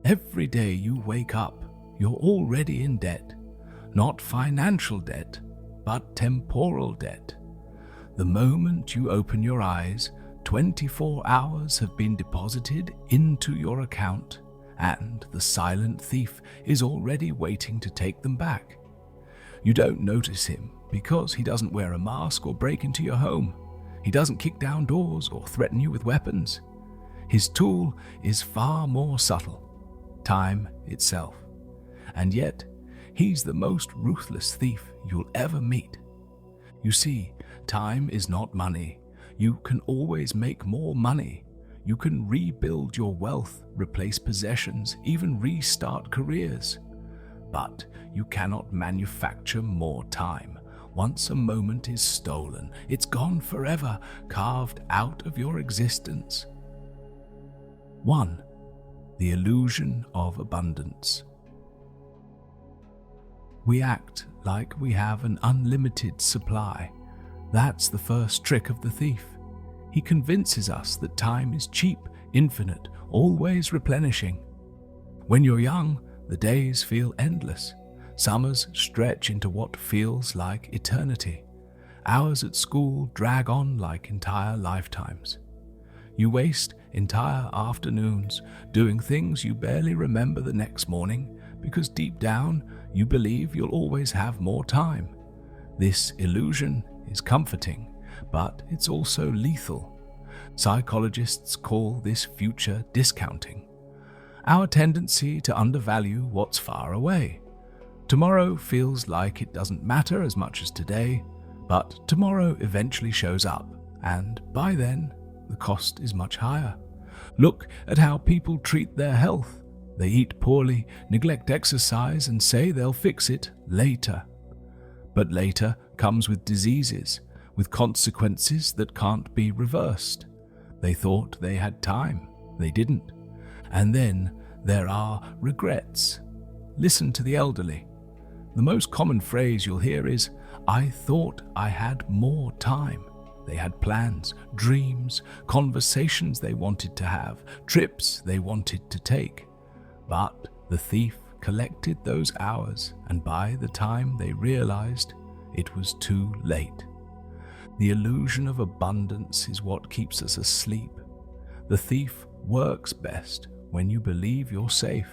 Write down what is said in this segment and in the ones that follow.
Every day you wake up, you're already in debt. Not financial debt, but temporal debt. The moment you open your eyes, 24 hours have been deposited into your account, and the silent thief is already waiting to take them back. You don't notice him because he doesn't wear a mask or break into your home. He doesn't kick down doors or threaten you with weapons. His tool is far more subtle, time itself. And yet, he's the most ruthless thief you'll ever meet. You see, time is not money. You can always make more money. You can rebuild your wealth, replace possessions, even restart careers. But you cannot manufacture more time. Once a moment is stolen, it's gone forever, carved out of your existence. 1. The illusion of abundance. We act like we have an unlimited supply. That's the first trick of the thief. He convinces us that time is cheap, infinite, always replenishing. When you're young, the days feel endless. Summers stretch into what feels like eternity. Hours at school drag on like entire lifetimes. You waste entire afternoons doing things you barely remember the next morning because deep down you believe you'll always have more time. This illusion is comforting, but it's also lethal. Psychologists call this future discounting. Our tendency to undervalue what's far away. Tomorrow feels like it doesn't matter as much as today, but tomorrow eventually shows up, and by then, the cost is much higher. Look at how people treat their health. They eat poorly, neglect exercise, and say they'll fix it later. But later comes with diseases, with consequences that can't be reversed. They thought they had time. They didn't. And then there are regrets. Listen to the elderly. The most common phrase you'll hear is, "I thought I had more time." They had plans, dreams, conversations they wanted to have, trips they wanted to take. But the thief collected those hours, and by the time they realized, it was too late. The illusion of abundance is what keeps us asleep. The thief works best when you believe you're safe.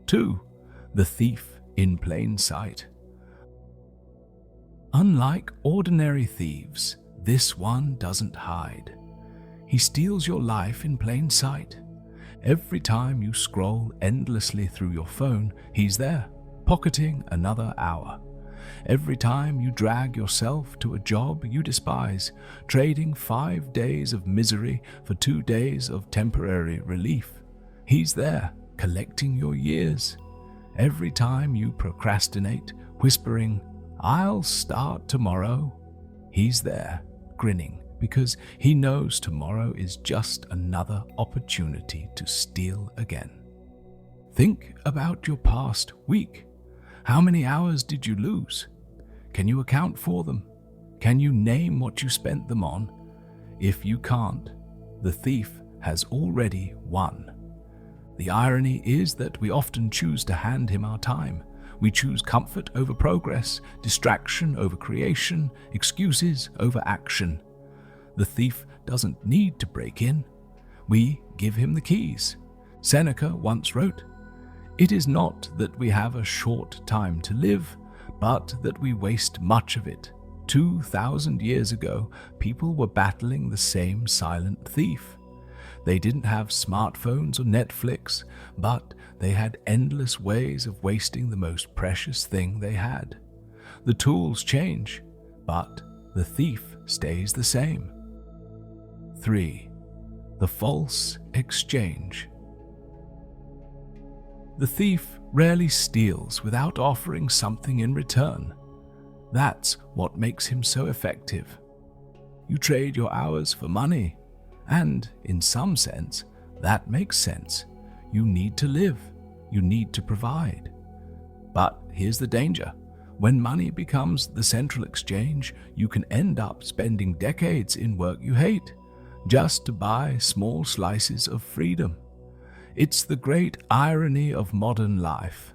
2. The thief in plain sight. Unlike ordinary thieves, this one doesn't hide. He steals your life in plain sight. Every time you scroll endlessly through your phone, he's there, pocketing another hour. Every time you drag yourself to a job you despise, trading 5 days of misery for 2 days of temporary relief, he's there, collecting your years. Every time you procrastinate, whispering, "I'll start tomorrow," he's there, grinning, because he knows tomorrow is just another opportunity to steal again. Think about your past week. How many hours did you lose? Can you account for them? Can you name what you spent them on? If you can't, the thief has already won. The irony is that we often choose to hand him our time. We choose comfort over progress, distraction over creation, excuses over action. The thief doesn't need to break in. We give him the keys. Seneca once wrote, "It is not that we have a short time to live, but that we waste much of it." 2,000 years ago, people were battling the same silent thief. They didn't have smartphones or Netflix, but they had endless ways of wasting the most precious thing they had. The tools change, but the thief stays the same. 3. The false exchange. The thief rarely steals without offering something in return. That's what makes him so effective. You trade your hours for money, and in some sense, that makes sense. You need to live. You need to provide. But here's the danger. When money becomes the central exchange, you can end up spending decades in work you hate, just to buy small slices of freedom. It's the great irony of modern life,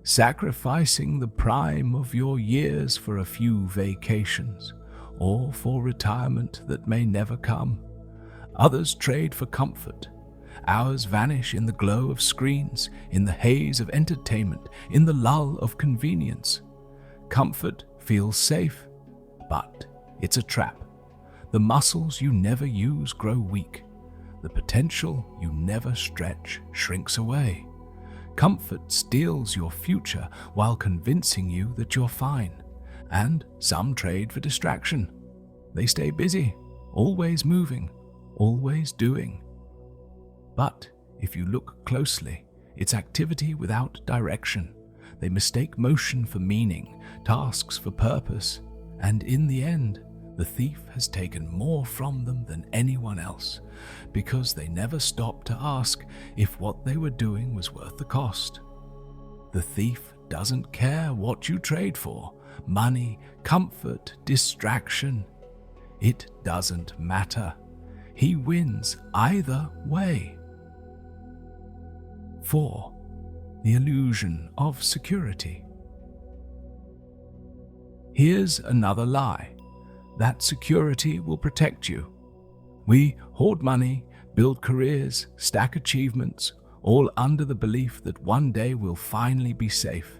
sacrificing the prime of your years for a few vacations, or for retirement that may never come. Others trade for comfort. Ours vanish in the glow of screens, in the haze of entertainment, in the lull of convenience. Comfort feels safe, but it's a trap. The muscles you never use grow weak. The potential you never stretch shrinks away. Comfort steals your future while convincing you that you're fine. And some trade for distraction. They stay busy, always moving, always doing. But if you look closely, it's activity without direction. They mistake motion for meaning, tasks for purpose, and in the end, the thief has taken more from them than anyone else, because they never stopped to ask if what they were doing was worth the cost. The thief doesn't care what you trade for: money, comfort, distraction. It doesn't matter. He wins either way. 4. The illusion of security. Here's another lie: that security will protect you. We hoard money, build careers, stack achievements, all under the belief that one day we'll finally be safe.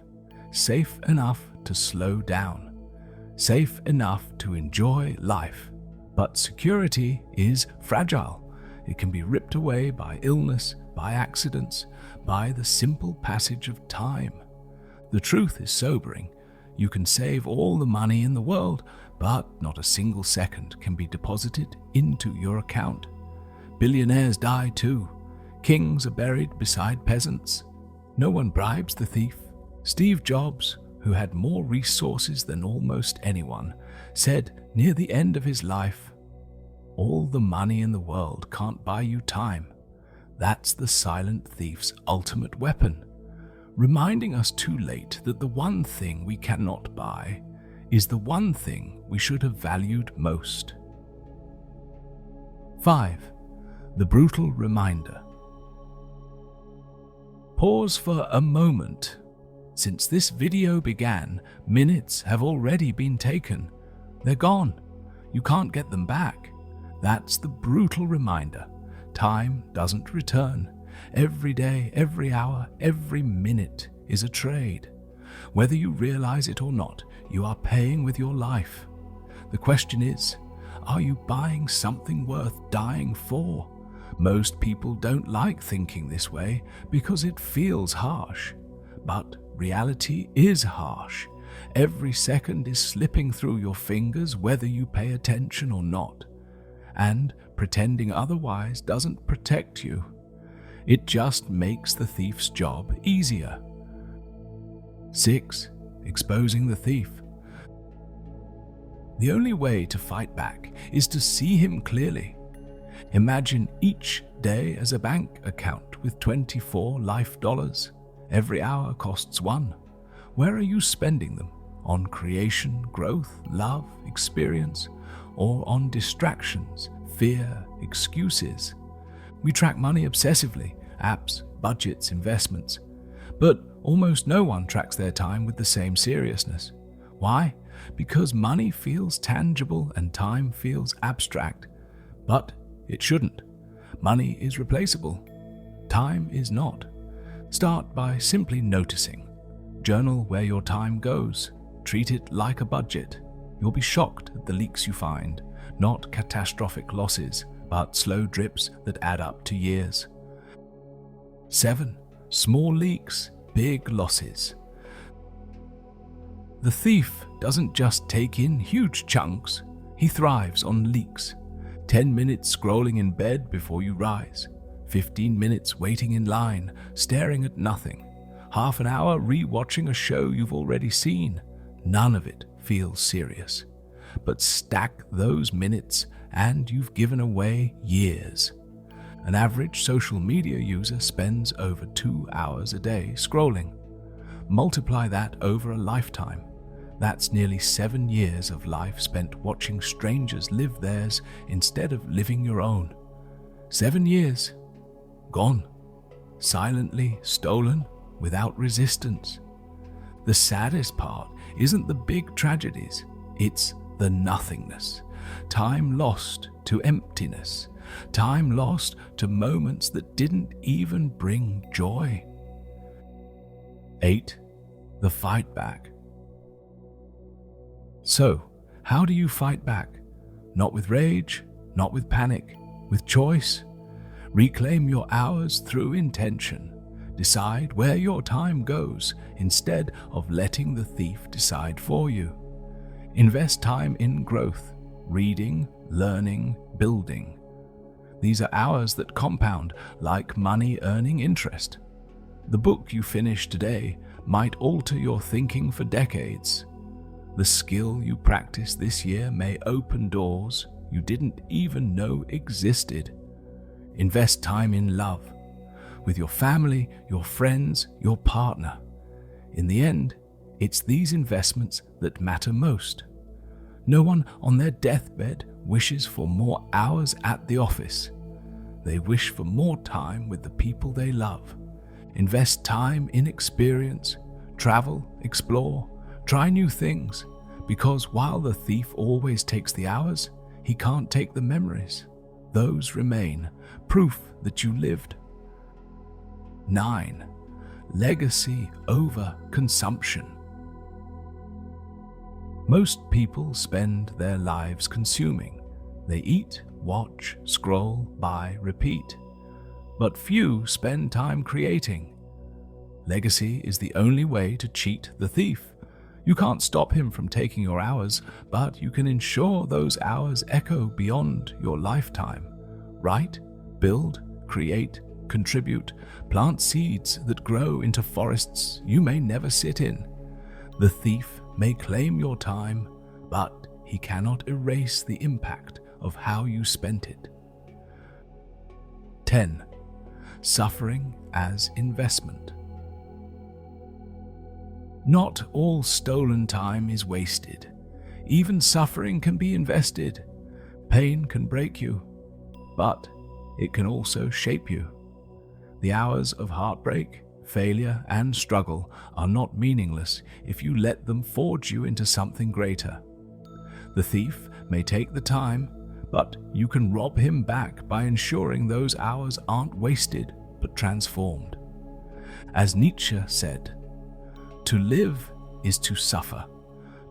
Safe enough to slow down. Safe enough to enjoy life. But security is fragile. It can be ripped away by illness, by accidents, by the simple passage of time. The truth is sobering. You can save all the money in the world, but not a single second can be deposited into your account. Billionaires die too. Kings are buried beside peasants. No one bribes the thief. Steve Jobs, who had more resources than almost anyone, said near the end of his life, "All the money in the world can't buy you time." That's the silent thief's ultimate weapon, reminding us too late that the one thing we cannot buy is the one thing we should have valued most. 5. The brutal reminder. Pause for a moment. Since this video began, minutes have already been taken. They're gone. You can't get them back. That's the brutal reminder. Time doesn't return. Every day, every hour, every minute is a trade. Whether you realize it or not, you are paying with your life. The question is, are you buying something worth dying for? Most people don't like thinking this way because it feels harsh. But reality is harsh. Every second is slipping through your fingers whether you pay attention or not. And pretending otherwise doesn't protect you. It just makes the thief's job easier. 6. Exposing the thief. The only way to fight back is to see him clearly. Imagine each day as a bank account with 24 life dollars. Every hour costs one. Where are you spending them? On creation, growth, love, experience, or on distractions, fear, excuses? We track money obsessively, apps, budgets, investments. But almost no one tracks their time with the same seriousness. Why? Because money feels tangible and time feels abstract. But it shouldn't. Money is replaceable. Time is not. Start by simply noticing. Journal where your time goes. Treat it like a budget. You'll be shocked at the leaks you find. Not catastrophic losses, but slow drips that add up to years. 7. Small leaks, big losses. The thief doesn't just take in huge chunks, he thrives on leaks. 10 minutes scrolling in bed before you rise. 15 minutes waiting in line, staring at nothing. Half an hour re-watching a show you've already seen. None of it feels serious. But stack those minutes and you've given away years. An average social media user spends over 2 hours a day scrolling. Multiply that over a lifetime. That's nearly 7 years of life spent watching strangers live theirs instead of living your own. 7 years. Gone. silently stolen without resistance. The saddest part isn't the big tragedies, it's the nothingness. Time lost to emptiness. Time lost to moments that didn't even bring joy. 8. The fight back. So, how do you fight back? Not with rage, not with panic, with choice. Reclaim your hours through intention. Decide where your time goes instead of letting the thief decide for you. Invest time in growth, reading, learning, building. These are hours that compound like money earning interest. The book you finish today might alter your thinking for decades. The skill you practice this year may open doors you didn't even know existed. Invest time in love, with your family, your friends, your partner. In the end, it's these investments that matter most. No one on their deathbed wishes for more hours at the office. They wish for more time with the people they love. Invest time in experience, travel, explore, try new things, because while the thief always takes the hours, he can't take the memories. Those remain, proof that you lived. 9. Legacy over consumption. Most people spend their lives consuming. They eat, watch, scroll, buy, repeat. But few spend time creating. Legacy is the only way to cheat the thief. You can't stop him from taking your hours, but you can ensure those hours echo beyond your lifetime. Write, build, create, contribute, plant seeds that grow into forests you may never sit in. The thief may claim your time, but he cannot erase the impact of how you spent it. 10. Suffering as investment. Not all stolen time is wasted. Even suffering can be invested. Pain can break you, but it can also shape you. The hours of heartbreak, failure, and struggle are not meaningless if you let them forge you into something greater. The thief may take the time, but you can rob him back by ensuring those hours aren't wasted but transformed. As Nietzsche said, "To live is to suffer.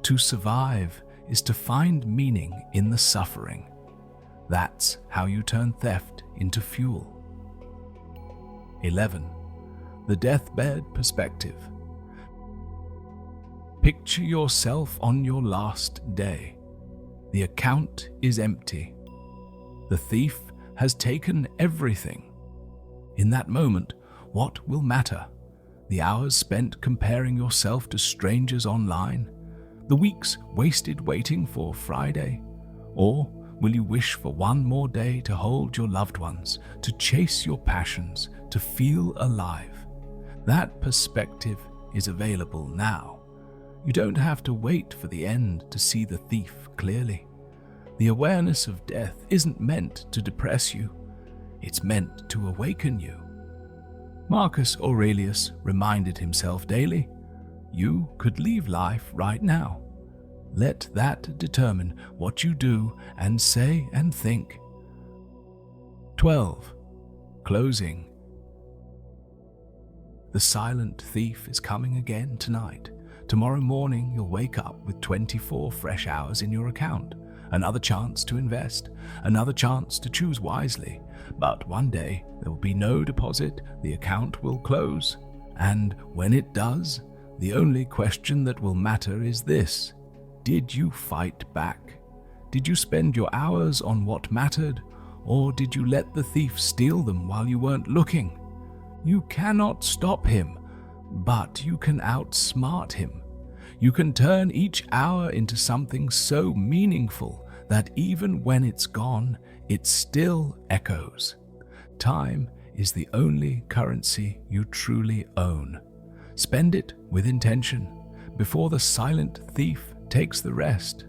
To survive is to find meaning in the suffering." That's how you turn theft into fuel. 11. The deathbed perspective. Picture yourself on your last day. The account is empty. The thief has taken everything. In that moment, what will matter? The hours spent comparing yourself to strangers online? The weeks wasted waiting for Friday? Or will you wish for one more day to hold your loved ones, to chase your passions, to feel alive? That perspective is available now. You don't have to wait for the end to see the thief clearly. The awareness of death isn't meant to depress you. It's meant to awaken you. Marcus Aurelius reminded himself daily, you could leave life right now. Let that determine what you do and say and think. 12. Closing. The silent thief is coming again tonight. Tomorrow morning you'll wake up with 24 fresh hours in your account. Another chance to invest, another chance to choose wisely. But one day there will be no deposit, the account will close. And when it does, the only question that will matter is this: did you fight back? Did you spend your hours on what mattered, or did you let the thief steal them while you weren't looking? You cannot stop him, but you can outsmart him. You can turn each hour into something so meaningful that even when it's gone, it still echoes. Time is the only currency you truly own. Spend it with intention before the silent thief takes the rest.